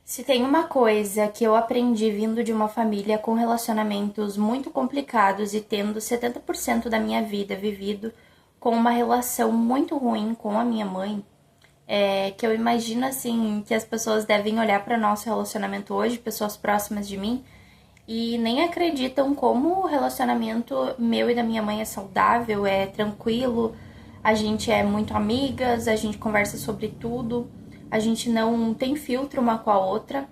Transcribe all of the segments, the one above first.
Se tem uma coisa que eu aprendi vindo de uma família com relacionamentos muito complicados e tendo 70% da minha vida vivido com uma relação muito ruim com a minha mãe, é que eu imagino assim que as pessoas devem olhar para nosso relacionamento hoje, pessoas próximas de mim, e nem acreditam como o relacionamento meu e da minha mãe é saudável, é tranquilo, a gente é muito amigas, a gente conversa sobre tudo, a gente não tem filtro uma com a outra.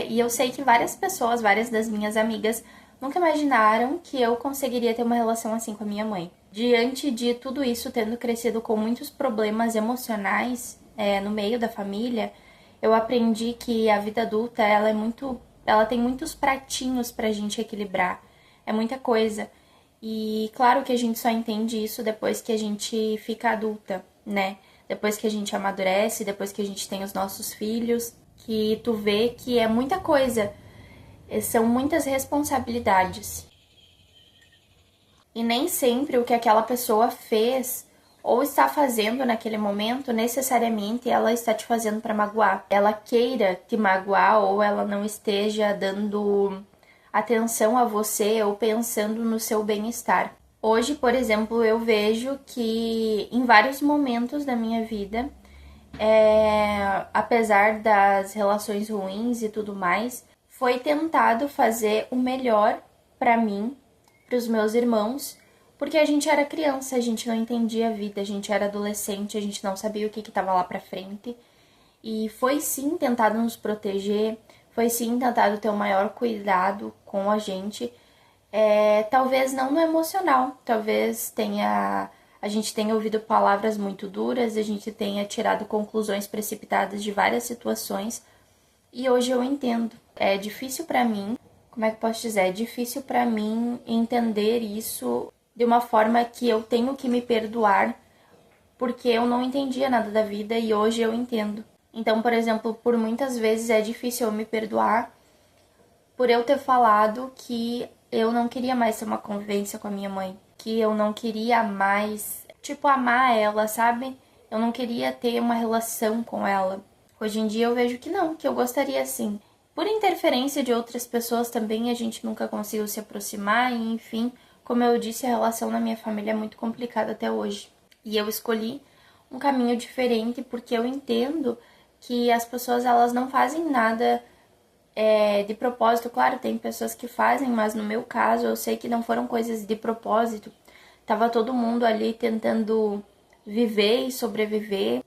E eu sei que várias pessoas, várias das minhas amigas, nunca imaginaram que eu conseguiria ter uma relação assim com a minha mãe. Diante de tudo isso, tendo crescido com muitos problemas emocionais no meio da família, eu aprendi que a vida adulta ela tem muitos pratinhos pra gente equilibrar. É muita coisa. E claro que a gente só entende isso depois que a gente fica adulta, né? Depois que a gente amadurece, depois que a gente tem os nossos filhos, que tu vê que é muita coisa, são muitas responsabilidades. E nem sempre o que aquela pessoa fez ou está fazendo naquele momento, necessariamente ela está te fazendo para magoar. Ela queira te magoar ou ela não esteja dando atenção a você ou pensando no seu bem-estar. Hoje, por exemplo, eu vejo que em vários momentos da minha vida, apesar das relações ruins e tudo mais, foi tentado fazer o melhor para mim, para os meus irmãos, porque a gente era criança, a gente não entendia a vida, a gente era adolescente, a gente não sabia o que estava lá para frente. E foi sim tentado nos proteger, foi sim tentado ter o maior cuidado com a gente. Talvez não no emocional, talvez a gente tenha ouvido palavras muito duras, a gente tenha tirado conclusões precipitadas de várias situações. E hoje eu entendo. É difícil pra mim, como é que eu posso dizer? É difícil pra mim entender isso de uma forma que eu tenho que me perdoar, porque eu não entendia nada da vida e hoje eu entendo. Então, por exemplo, por muitas vezes é difícil eu me perdoar por eu ter falado que eu não queria mais ter uma convivência com a minha mãe, que eu não queria mais, tipo, amar ela, sabe? Eu não queria ter uma relação com ela. Hoje em dia eu vejo que não, que eu gostaria sim. Por interferência de outras pessoas também, a gente nunca conseguiu se aproximar e, enfim, como eu disse, a relação na minha família é muito complicada até hoje. E eu escolhi um caminho diferente porque eu entendo que as pessoas elas não fazem nada de propósito. Claro, tem pessoas que fazem, mas no meu caso eu sei que não foram coisas de propósito. Tava todo mundo ali tentando viver e sobreviver.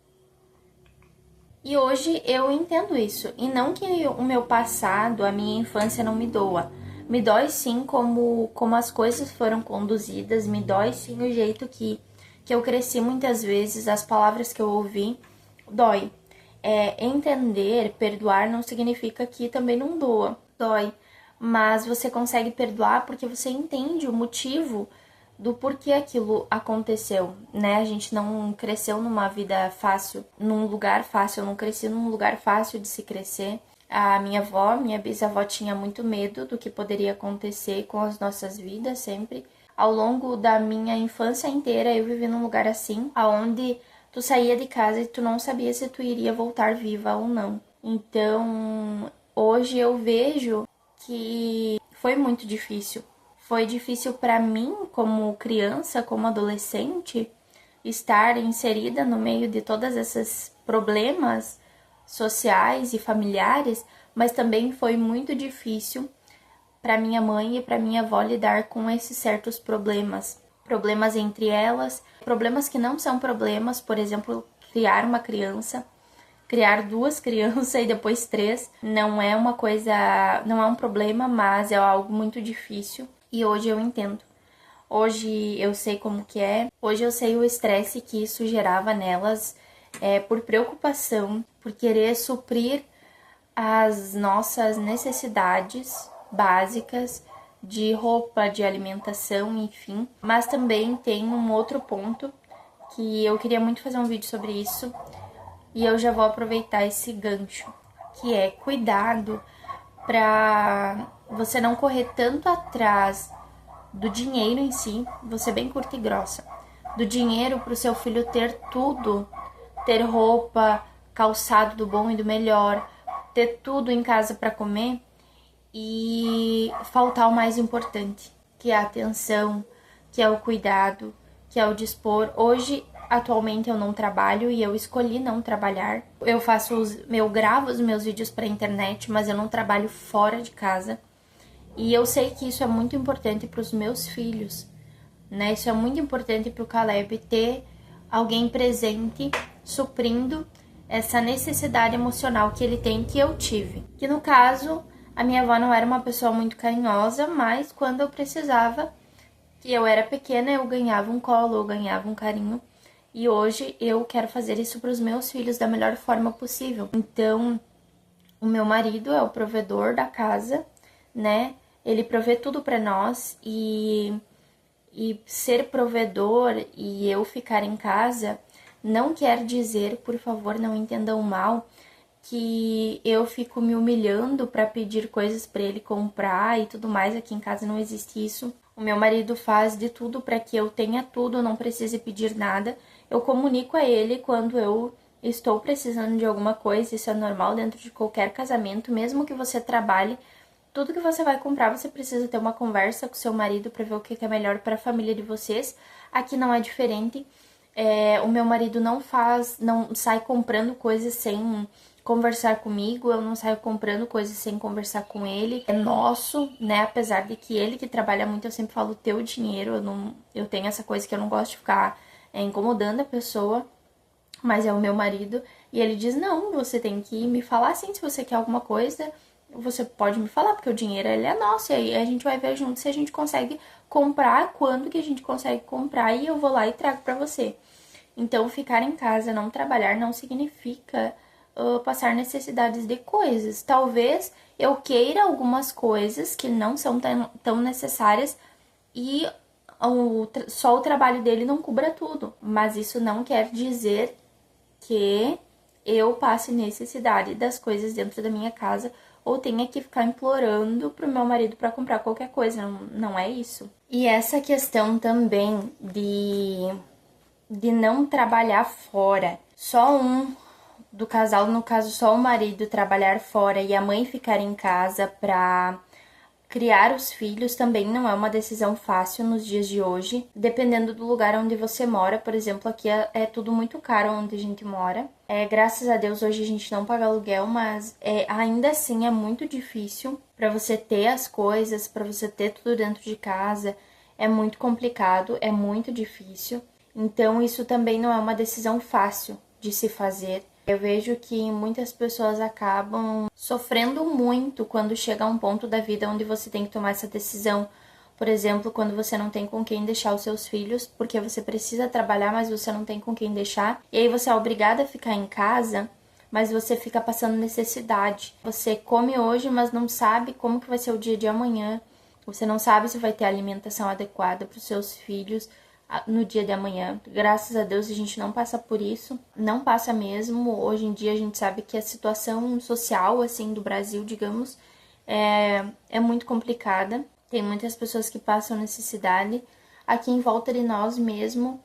E hoje eu entendo isso. E não que o meu passado, a minha infância não me doa. Me dói sim como as coisas foram conduzidas, me dói sim o jeito que eu cresci muitas vezes, as palavras que eu ouvi, dói. Entender, perdoar não significa que também não doa, dói. Mas você consegue perdoar porque você entende o motivo do porquê aquilo aconteceu, né? A gente não cresceu numa vida fácil, num lugar fácil, eu não cresci num lugar fácil de se crescer. A minha avó, minha bisavó tinha muito medo do que poderia acontecer com as nossas vidas sempre. Ao longo da minha infância inteira eu vivi num lugar assim, aonde tu saía de casa e tu não sabia se tu iria voltar viva ou não. Então, hoje eu vejo que foi muito difícil. Foi difícil para mim, como criança, como adolescente, estar inserida no meio de todos esses problemas sociais e familiares, mas também foi muito difícil para minha mãe e para minha avó lidar com esses certos problemas. Problemas entre elas, problemas que não são problemas, por exemplo, criar uma criança, criar duas crianças e depois três, não é uma coisa, não é um problema, mas é algo muito difícil e hoje eu entendo. Hoje eu sei como que é, hoje eu sei o estresse que isso gerava nelas, por preocupação, por querer suprir as nossas necessidades básicas de roupa, de alimentação, enfim. Mas também tem um outro ponto que eu queria muito fazer um vídeo sobre isso e eu já vou aproveitar esse gancho, que é cuidado para você não correr tanto atrás do dinheiro em si, você bem curta e grossa, do dinheiro para o seu filho ter tudo, ter roupa, calçado do bom e do melhor, ter tudo em casa para comer e faltar o mais importante, que é a atenção, que é o cuidado, que é o dispor. Hoje, atualmente, eu não trabalho e eu escolhi não trabalhar. Eu gravo os meus vídeos para internet, mas eu não trabalho fora de casa. E eu sei que isso é muito importante para os meus filhos, né? Isso é muito importante para o Caleb ter alguém presente, suprindo essa necessidade emocional que ele tem, que eu tive. Que no caso, a minha avó não era uma pessoa muito carinhosa, mas quando eu precisava, que eu era pequena, eu ganhava um colo, eu ganhava um carinho. E hoje eu quero fazer isso para os meus filhos da melhor forma possível. Então, o meu marido é o provedor da casa, né? Ele provê tudo para nós e ser provedor e eu ficar em casa não quer dizer, por favor, não entendam mal, que eu fico me humilhando para pedir coisas para ele comprar e tudo mais. Aqui em casa não existe isso. O meu marido faz de tudo para que eu tenha tudo, não precise pedir nada. Eu comunico a ele quando eu estou precisando de alguma coisa, isso é normal dentro de qualquer casamento, mesmo que você trabalhe. Tudo que você vai comprar, você precisa ter uma conversa com seu marido para ver o que é melhor para a família de vocês. Aqui não é diferente. O meu marido não sai comprando coisas sem conversar comigo, eu não saio comprando coisas sem conversar com ele. É nosso, né? Apesar de que ele que trabalha muito, eu sempre falo teu dinheiro. Eu tenho essa coisa que eu não gosto de ficar incomodando a pessoa, mas é o meu marido. E ele diz, não, você tem que me falar assim, se você quer alguma coisa, você pode me falar, porque o dinheiro ele é nosso, e aí a gente vai ver junto se a gente consegue comprar, quando que a gente consegue comprar, e eu vou lá e trago pra você. Então, ficar em casa, não trabalhar, não significa passar necessidades de coisas. Talvez eu queira algumas coisas que não são tão necessárias e só o trabalho dele não cubra tudo. Mas isso não quer dizer que eu passe necessidade das coisas dentro da minha casa ou tenha que ficar implorando pro meu marido para comprar qualquer coisa, não é isso. E essa questão também de não trabalhar fora, só um do casal, no caso só o marido trabalhar fora e a mãe ficar em casa pra criar os filhos também não é uma decisão fácil nos dias de hoje, dependendo do lugar onde você mora. Por exemplo, aqui é tudo muito caro onde a gente mora. Graças a Deus hoje a gente não paga aluguel, mas ainda assim é muito difícil para você ter as coisas, para você ter tudo dentro de casa. É muito complicado, é muito difícil. Então isso também não é uma decisão fácil de se fazer. Eu vejo que muitas pessoas acabam sofrendo muito quando chega a um ponto da vida onde você tem que tomar essa decisão. Por exemplo, quando você não tem com quem deixar os seus filhos, porque você precisa trabalhar, mas você não tem com quem deixar. E aí você é obrigada a ficar em casa, mas você fica passando necessidade. Você come hoje, mas não sabe como que vai ser o dia de amanhã. Você não sabe se vai ter alimentação adequada para os seus filhos no dia de amanhã. Graças a Deus a gente não passa por isso, não passa mesmo. Hoje em dia a gente sabe que a situação social, assim, do Brasil, digamos, é muito complicada. Tem muitas pessoas que passam necessidade. Aqui em volta de nós mesmo,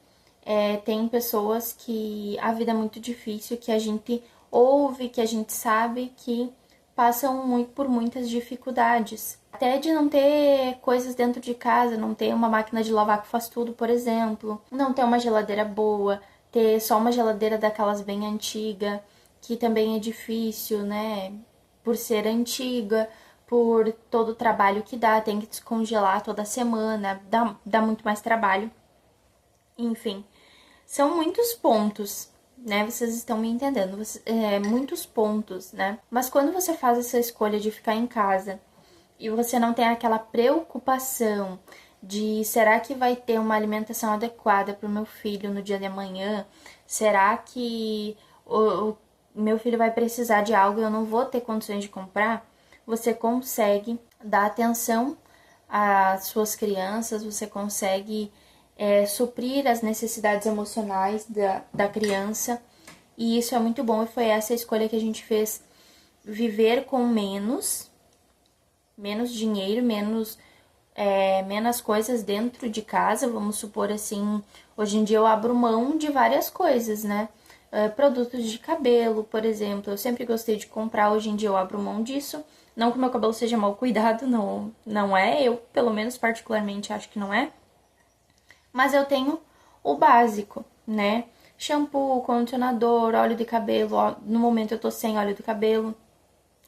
tem pessoas que a vida é muito difícil, que a gente ouve, que a gente sabe que passam por muitas dificuldades. Até de não ter coisas dentro de casa, não ter uma máquina de lavar que faz tudo, por exemplo. Não ter uma geladeira boa, ter só uma geladeira daquelas bem antiga, que também é difícil, né? Por ser antiga, por todo o trabalho que dá, tem que descongelar toda semana, dá muito mais trabalho. Enfim, são muitos pontos, né? Vocês estão me entendendo, muitos pontos, né? Mas quando você faz essa escolha de ficar em casa e você não tem aquela preocupação de será que vai ter uma alimentação adequada para o meu filho no dia de amanhã? Será que o meu filho vai precisar de algo e eu não vou ter condições de comprar? Você consegue dar atenção às suas crianças, você consegue suprir as necessidades emocionais da criança. E isso é muito bom e foi essa a escolha que a gente fez, viver com menos dinheiro, menos coisas dentro de casa, vamos supor assim. Hoje em dia eu abro mão de várias coisas, né? produtos de cabelo, por exemplo. Eu sempre gostei de comprar, hoje em dia eu abro mão disso. Não que o meu cabelo seja mal cuidado, não é. Eu, pelo menos, particularmente, acho que não é. Mas eu tenho o básico, né? Shampoo, condicionador, óleo de cabelo. No momento eu tô sem óleo de cabelo.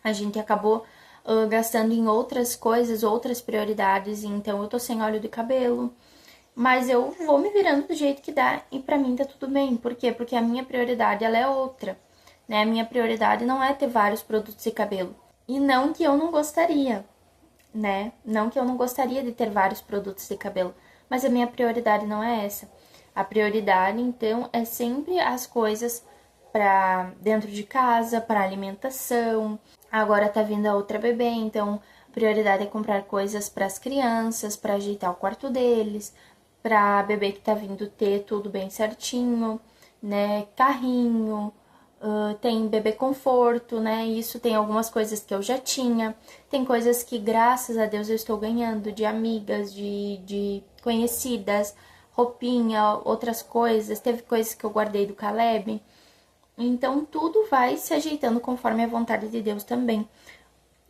A gente acabou gastando em outras coisas, outras prioridades. Então eu tô sem óleo de cabelo. Mas eu vou me virando do jeito que dá e pra mim tá tudo bem. Por quê? Porque a minha prioridade, ela é outra, né? A minha prioridade não é ter vários produtos de cabelo. E não que eu não gostaria, né? Não que eu não gostaria de ter vários produtos de cabelo, mas a minha prioridade não é essa. A prioridade, então, é sempre as coisas para dentro de casa, para alimentação. Agora tá vindo a outra bebê, então prioridade é comprar coisas para as crianças, para ajeitar o quarto deles, para bebê que tá vindo ter tudo bem certinho, né? Carrinho, tem bebê conforto, né? Isso tem algumas coisas que eu já tinha, tem coisas que graças a Deus eu estou ganhando de amigas, de conhecidas, roupinha, outras coisas, teve coisas que eu guardei do Caleb. Então tudo vai se ajeitando conforme a vontade de Deus também.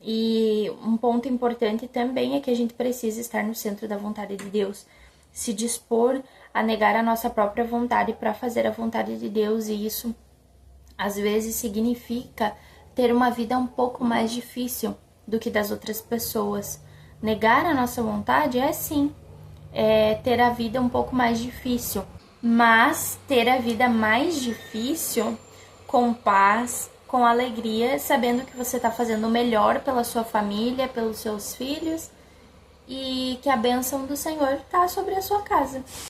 E um ponto importante também é que a gente precisa estar no centro da vontade de Deus, se dispor a negar a nossa própria vontade para fazer a vontade de Deus, e isso às vezes significa ter uma vida um pouco mais difícil do que das outras pessoas. Negar a nossa vontade é sim, ter a vida um pouco mais difícil, mas ter a vida mais difícil com paz, com alegria, sabendo que você está fazendo o melhor pela sua família, pelos seus filhos, e que a bênção do Senhor está sobre a sua casa.